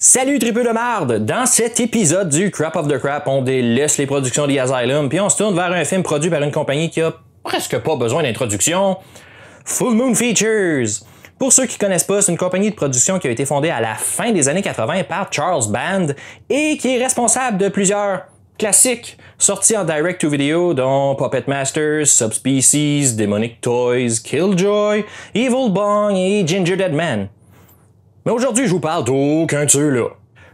Salut tripeux de marde! Dans cet épisode du Crap of the Crap, on délaisse les productions The Asylum puis on se tourne vers un film produit par une compagnie qui a presque pas besoin d'introduction. Full Moon Features! Pour ceux qui connaissent pas, c'est une compagnie de production qui a été fondée à la fin des années 80 par Charles Band et qui est responsable de plusieurs classiques sortis en direct-to-video dont Puppet Masters, Subspecies, Demonic Toys, Killjoy, Evil Bong et Ginger Dead Man. Mais aujourd'hui, je vous parle d'aucun de ceux-là.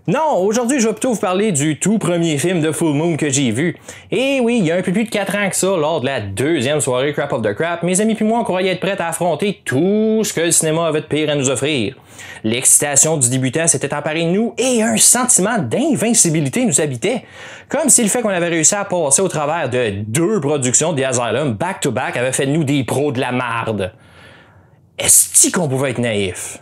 Non, aujourd'hui, je vais plutôt vous parler du tout premier film de Full Moon que j'ai vu. Et oui, il y a un peu plus de 4 ans que ça, lors de la deuxième soirée Crap of the Crap, mes amis puis moi, on croyait être prêts à affronter tout ce que le cinéma avait de pire à nous offrir. L'excitation du débutant s'était emparée de nous et un sentiment d'invincibilité nous habitait. Comme si le fait qu'on avait réussi à passer au travers de 2 productions de The Asylum back-to-back avait fait de nous des pros de la marde. Est-ce qu'on pouvait être naïf?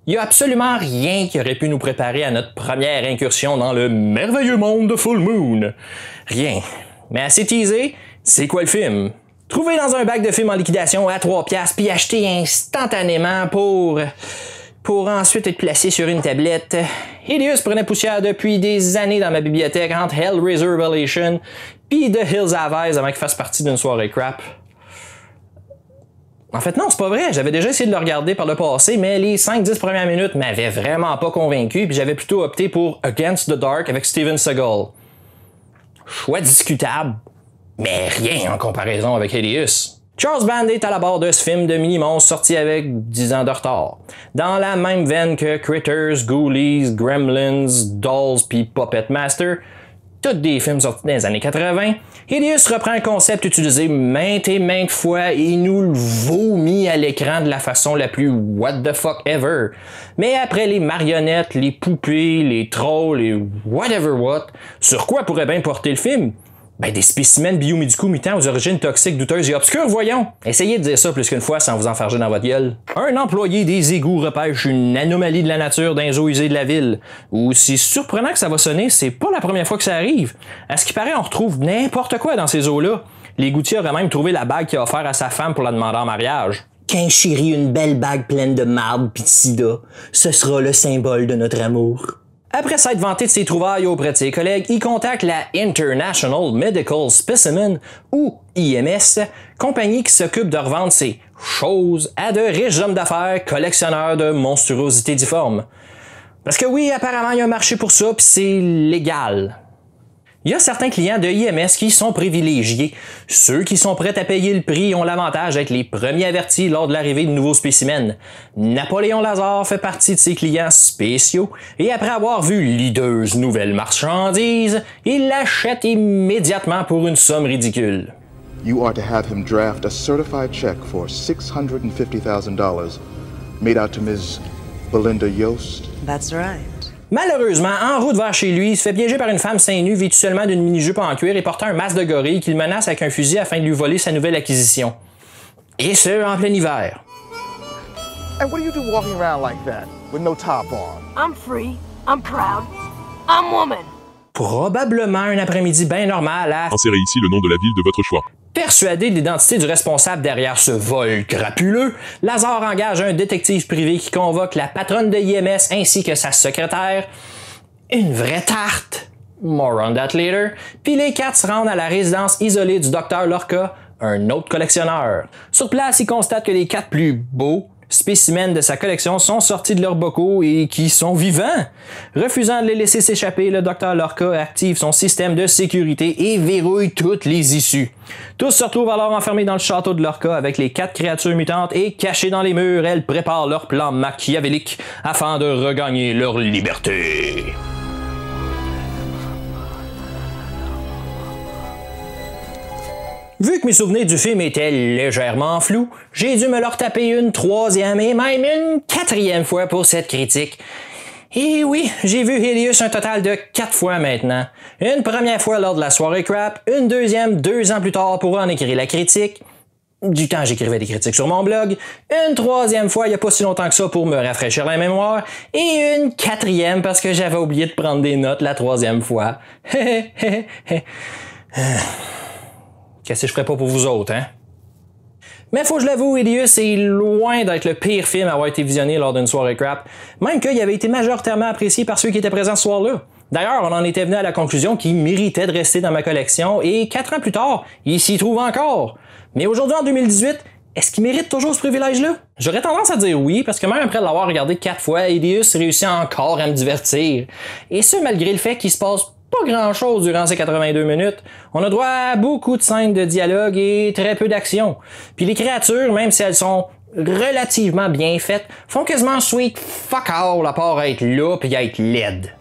Il n'y a absolument rien qui aurait pu nous préparer à notre première incursion dans le merveilleux monde de Full Moon. Rien. Mais assez teasé, c'est quoi le film? Trouvé dans un bac de films en liquidation à 3$ puis acheté instantanément pour ensuite être placé sur une tablette. Hideous prenait poussière depuis des années dans ma bibliothèque entre Hellraiser Revelation puis The Hills Have Eyes avant qu'il fasse partie d'une soirée crap. En fait, non, c'est pas vrai. J'avais déjà essayé de le regarder par le passé, mais les 5-10 premières minutes m'avaient vraiment pas convaincu, puis j'avais plutôt opté pour Against the Dark avec Steven Seagal. Choix discutable, mais rien en comparaison avec Hideous. Charles Band est à la barre de ce film de mini-monstre sorti avec 10 ans de retard. Dans la même veine que Critters, Ghoulies, Gremlins, Dolls puis Puppet Master, tous des films sortis dans les années 80, Hideous reprend un concept utilisé maintes et maintes fois et nous le vomit à l'écran de la façon la plus what the fuck ever. Mais après les marionnettes, les poupées, les trolls et whatever what, sur quoi pourrait bien porter le film? Ben des spécimens biomédicaux mutants aux origines toxiques, douteuses et obscures, voyons! Essayez de dire ça plus qu'une fois sans vous enfarger dans votre gueule. Un employé des égouts repêche une anomalie de la nature d'un zoo usé de la ville. Aussi surprenant que ça va sonner, c'est pas la première fois que ça arrive. À ce qui paraît, on retrouve n'importe quoi dans ces eaux-là. Les goutiers auraient même trouvé la bague qu'il a offert à sa femme pour la demander en mariage. Qu'un chéri, une belle bague pleine de marde pis de sida, ce sera le symbole de notre amour. Après s'être vanté de ses trouvailles auprès de ses collègues, il contacte la International Medical Specimen, ou IMS, compagnie qui s'occupe de revendre ses choses à de riches hommes d'affaires collectionneurs de monstruosités difformes. Parce que oui, apparemment, il y a un marché pour ça, pis c'est légal. Il y a certains clients de IMS qui sont privilégiés. Ceux qui sont prêts à payer le prix ont l'avantage d'être les premiers avertis lors de l'arrivée de nouveaux spécimens. Napoléon Lazare fait partie de ces clients spéciaux et après avoir vu l'hideuse nouvelle marchandise, il l'achète immédiatement pour une somme ridicule. You are to have him draft a certified check for $650,000 made out to Ms. Belinda Yost. That's right. Malheureusement, en route vers chez lui, il se fait piéger par une femme seins nus vêtue seulement d'une mini-jupe en cuir et portant un masque de gorille qui le menace avec un fusil afin de lui voler sa nouvelle acquisition. Et ce, en plein hiver. And what do you do walking around like that with no top on? I'm free, I'm proud, I'm woman. Probablement un après-midi bien normal à... Insérez ici le nom de la ville de votre choix. Persuadé de l'identité du responsable derrière ce vol crapuleux, Lazare engage un détective privé qui convoque la patronne de IMS ainsi que sa secrétaire. Une vraie tarte. More on that later. Puis les 4 se rendent à la résidence isolée du Dr Lorca, un autre collectionneur. Sur place, il constate que les 4 plus beaux spécimens de sa collection sont sortis de leurs bocaux et qui sont vivants. Refusant de les laisser s'échapper, le Dr Lorca active son système de sécurité et verrouille toutes les issues. Tous se retrouvent alors enfermés dans le château de Lorca avec les 4 créatures mutantes et cachées dans les murs, elles préparent leur plan machiavélique afin de regagner leur liberté. Vu que mes souvenirs du film étaient légèrement flous, j'ai dû me le retaper une 3e et même une 4e fois pour cette critique. Et oui, j'ai vu Hideous un total de 4 fois maintenant. Une première fois lors de la soirée crap, une deuxième 2 ans plus tard pour en écrire la critique. Du temps j'écrivais des critiques sur mon blog, une 3e fois il n'y a pas si longtemps que ça pour me rafraîchir la mémoire, et une 4e parce que j'avais oublié de prendre des notes la 3e fois. Qu'est-ce que je ferais pas pour vous autres, hein? Mais faut que je l'avoue, Hideous est loin d'être le pire film à avoir été visionné lors d'une soirée crap, même qu'il avait été majoritairement apprécié par ceux qui étaient présents ce soir-là. D'ailleurs, on en était venu à la conclusion qu'il méritait de rester dans ma collection, et 4 ans plus tard, il s'y trouve encore. Mais aujourd'hui, en 2018, est-ce qu'il mérite toujours ce privilège-là? J'aurais tendance à dire oui, parce que même après l'avoir regardé 4 fois, Hideous réussit encore à me divertir. Et ce, malgré le fait qu'il se passe pas grand-chose durant ces 82 minutes. On a droit à beaucoup de scènes de dialogue et très peu d'action. Puis les créatures, même si elles sont relativement bien faites, font quasiment sweet fuck all à part être là pis être laide.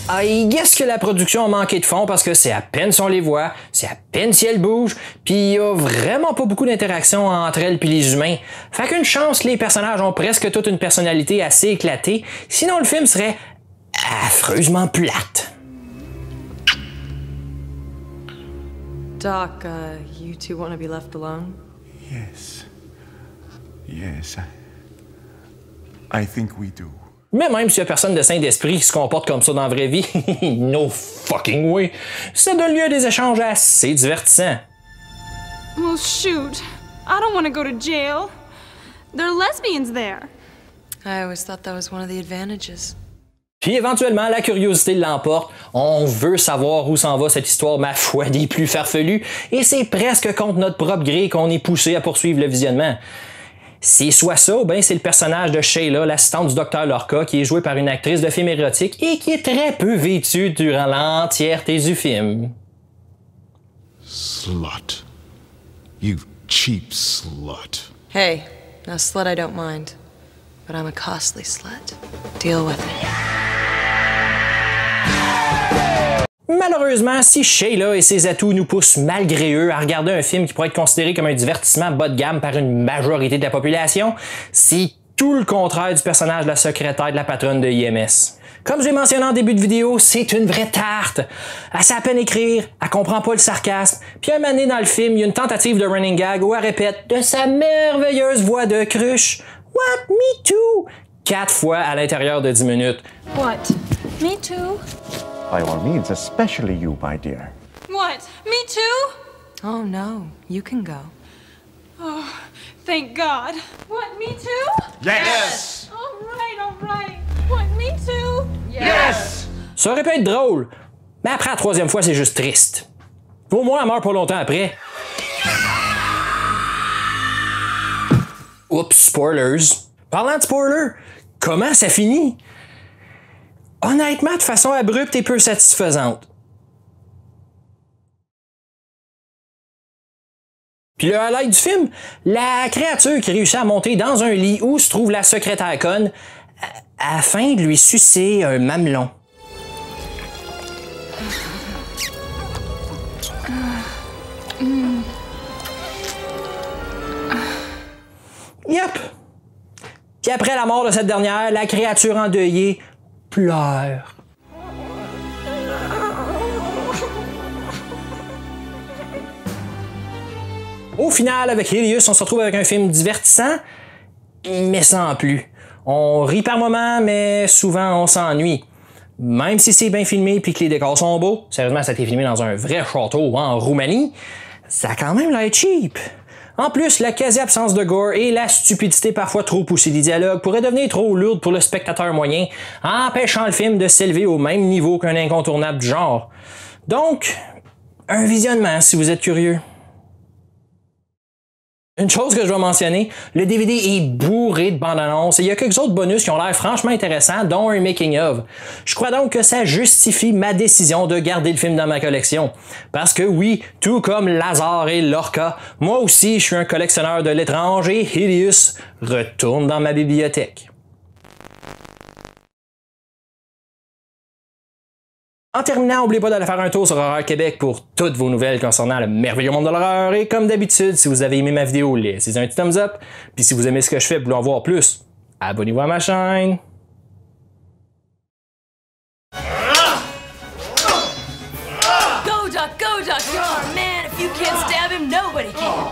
I guess que la production a manqué de fond parce que c'est à peine si on les voit, c'est à peine si elles bougent, pis il y a vraiment pas beaucoup d'interaction entre elles pis les humains. Fait qu'une chance que les personnages ont presque toute une personnalité assez éclatée, sinon le film serait affreusement plate. Doc, you two want to be left alone? Yes, I think we do. Mais même s'il y a personne de sain d'esprit qui se comporte comme ça dans la vraie vie, no fucking way, ça donne lieu à des échanges assez divertissants. Well, shoot. I don't want to go to jail. There are lesbians there. I always thought that was one of the advantages. Puis éventuellement, la curiosité l'emporte. On veut savoir où s'en va cette histoire, ma foi, des plus farfelues, et c'est presque contre notre propre gré qu'on est poussé à poursuivre le visionnement. C'est soit ça, ou bien c'est le personnage de Shayla, l'assistante du docteur Lorca, qui est jouée par une actrice de film érotique et qui est très peu vêtue durant l'entièreté du film. Slut. You cheap slut. Hey, now slut I don't mind, but I'm a costly slut. Deal with it. Malheureusement, si Shayla et ses atouts nous poussent malgré eux à regarder un film qui pourrait être considéré comme un divertissement bas de gamme par une majorité de la population, c'est tout le contraire du personnage de la secrétaire de la patronne de IMS. Comme j'ai mentionné en début de vidéo, c'est une vraie tarte. Elle sait à peine écrire, elle comprend pas le sarcasme, puis un moment donné dans le film, il y a une tentative de running gag où elle répète de sa merveilleuse voix de cruche « What? Me too? » 4 fois à l'intérieur de 10 minutes. What? Me too? By all means, especially you, my dear. What? Me too? Oh no, you can go. Oh, thank God. What? Me too? Yes! All right. What? Me too? Yes! Ça aurait pu être drôle, mais après la 3e fois, c'est juste triste. Au moins, elle meurt pas longtemps après. Oups, spoilers. Parlant de spoilers, comment ça finit? Honnêtement, de façon abrupte et peu satisfaisante. Puis le highlight du film, la créature qui réussit à monter dans un lit où se trouve la secrétaire conne afin de lui sucer un mamelon. Yep. Puis après la mort de cette dernière, la créature endeuillée pleure. Au final, avec Hideous, on se retrouve avec un film divertissant, mais sans plus. On rit par moments, mais souvent on s'ennuie. Même si c'est bien filmé et que les décors sont beaux, sérieusement, ça a été filmé dans un vrai château en Roumanie, ça a quand même l'air cheap. En plus, la quasi-absence de gore et la stupidité parfois trop poussée des dialogues pourraient devenir trop lourdes pour le spectateur moyen, empêchant le film de s'élever au même niveau qu'un incontournable du genre. Donc, un visionnement si vous êtes curieux. Une chose que je dois mentionner, le DVD est bourré de bandes-annonces et il y a quelques autres bonus qui ont l'air franchement intéressants, dont un making-of. Je crois donc que ça justifie ma décision de garder le film dans ma collection. Parce que oui, tout comme Lazare et Lorca, moi aussi je suis un collectionneur de l'étrange et Hideous retourne dans ma bibliothèque. En terminant, n'oubliez pas d'aller faire un tour sur Horreur Québec pour toutes vos nouvelles concernant le merveilleux monde de l'horreur. Et comme d'habitude, si vous avez aimé ma vidéo, laissez un petit thumbs up. Puis si vous aimez ce que je fais et vous voulez en voir plus, abonnez-vous à ma chaîne. Go, Doc, you're our man. If you can't stab him, nobody can.